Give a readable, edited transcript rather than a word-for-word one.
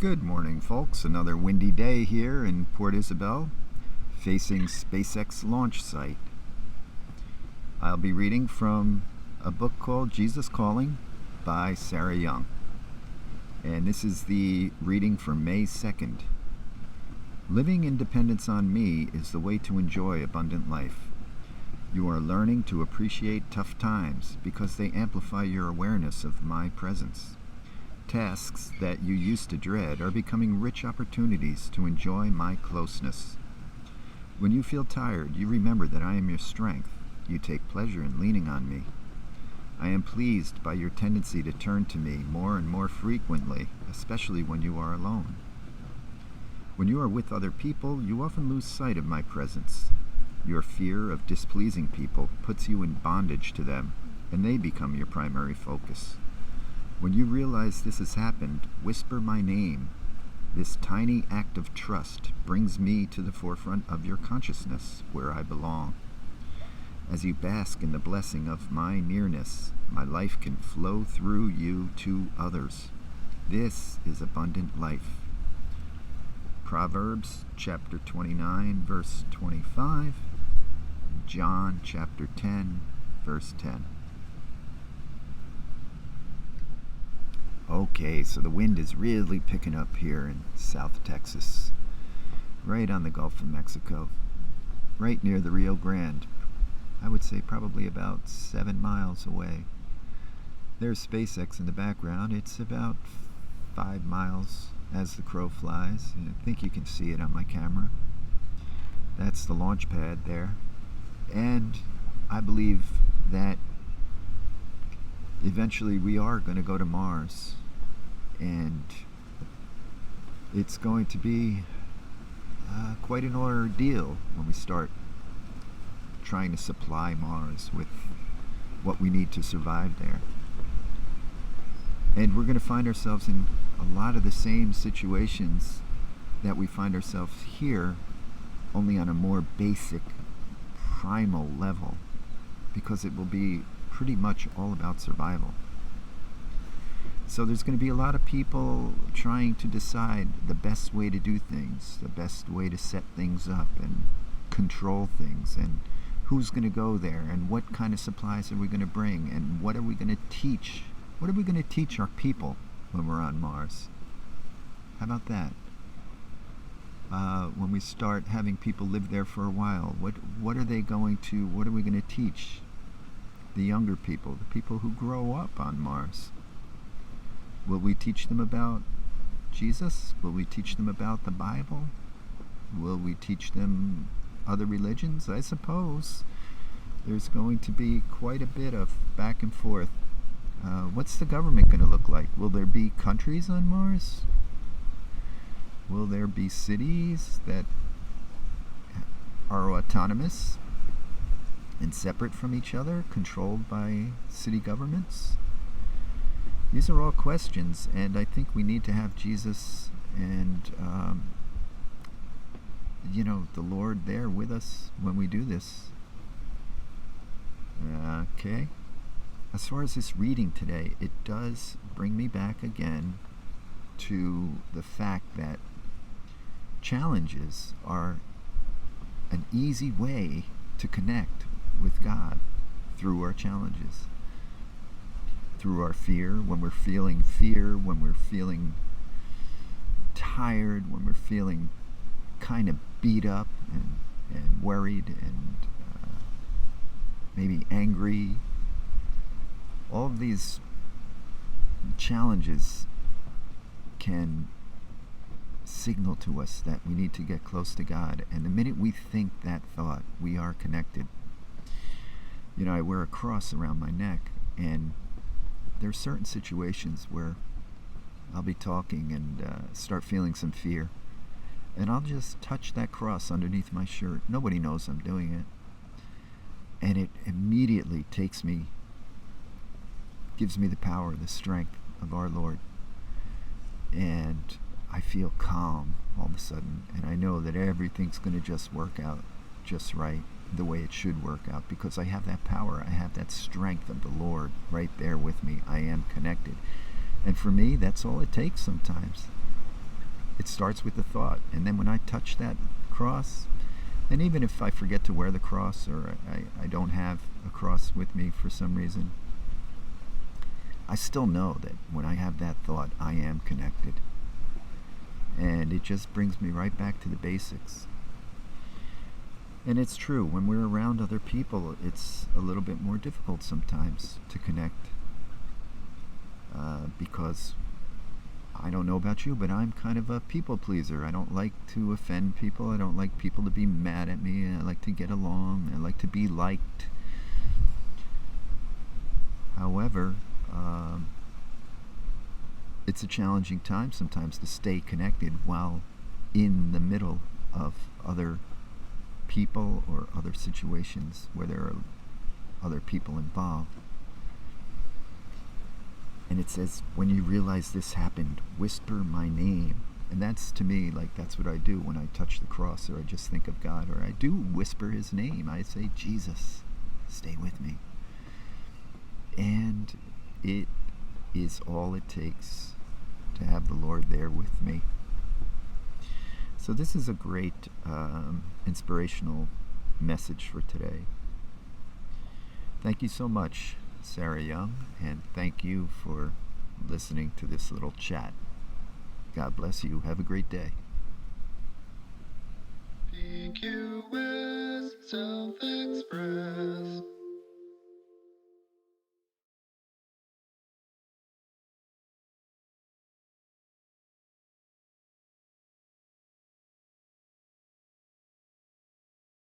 Good morning, folks. Another windy day here in Port Isabel, facing SpaceX launch site. I'll be reading from a book called Jesus Calling by Sarah Young. And this is the reading for May 2nd. Living in dependence on me is the way to enjoy abundant life. You are learning to appreciate tough times because they amplify your awareness of my presence. Tasks that you used to dread are becoming rich opportunities to enjoy my closeness. When you feel tired, you remember that I am your strength. You take pleasure in leaning on me. I am pleased by your tendency to turn to me more and more frequently, especially when you are alone. When you are with other people, you often lose sight of my presence. Your fear of displeasing people puts you in bondage to them, and they become your primary focus. When you realize this has happened, whisper my name. This tiny act of trust brings me to the forefront of your consciousness, where I belong. As you bask in the blessing of my nearness, my life can flow through you to others. This is abundant life. Proverbs chapter 29, verse 25. John chapter 10, verse 10. Okay, so the wind is really picking up here in South Texas, right on the Gulf of Mexico, right near the Rio Grande. I would say probably about 7 miles away. There's SpaceX in the background. It's about 5 miles as the crow flies. I think you can see it on my camera. That's the launch pad there. And I believe that eventually we are going to go to Mars. And it's going to be quite an ordeal when we start trying to supply Mars with what we need to survive there. And we're going to find ourselves in a lot of the same situations that we find ourselves here, only on a more basic, primal level, because it will be pretty much all about survival. So there's going to be a lot of people trying to decide the best way to do things, the best way to set things up and control things, and who's going to go there, and what kind of supplies are we going to bring, and what are we going to teach? What are we going to teach our people when we're on Mars? How about that? When we start having people live there for a while, what are we going to teach the younger people, the people who grow up on Mars? Will we teach them about Jesus? Will we teach them about the Bible? Will we teach them other religions? I suppose there's going to be quite a bit of back and forth. What's the government going to look like? Will there be countries on Mars? Will there be cities that are autonomous and separate from each other, controlled by city governments? These are all questions, and I think we need to have Jesus and the Lord there with us when we do this. Okay. As far as this reading today, it does bring me back again to the fact that challenges are an easy way to connect with God through our challenges. Through our fear, when we're feeling tired, when we're feeling kind of beat up and worried and maybe angry. All of these challenges can signal to us that we need to get close to God. And the minute we think that thought, we are connected. I wear a cross around my neck, and there are certain situations where I'll be talking and start feeling some fear, and I'll just touch that cross underneath my shirt. Nobody knows I'm doing it, and it immediately gives me the power, the strength of our Lord, and I feel calm all of a sudden, and I know that everything's going to just work out just right, the way it should work out, because I have that power, I have that strength of the Lord right there with me. I am connected. And for me, that's all it takes sometimes. it starts with the thought. And then when I touch that cross, and even if I forget to wear the cross, or I don't have a cross with me for some reason, I still know that when I have that thought, I am connected. And it just brings me right back to the basics. And it's true, when we're around other people, it's a little bit more difficult sometimes to connect. Because I don't know about you, but I'm kind of a people pleaser. I don't like to offend people. I don't like people to be mad at me. I like to get along. I like to be liked. However, it's a challenging time sometimes to stay connected while in the middle of other people or other situations where there are other people involved. And it says, when you realize this happened, whisper my name. And that's, to me, like, that's what I do when I touch the cross, or I just think of God, or I do whisper his name. I say, Jesus, stay with me. And it is all it takes to have the Lord there with me. So this is a great inspirational message for today. Thank you so much, Sarah Young, and thank you for listening to this little chat. God bless you. Have a great day. PQS Self-Express.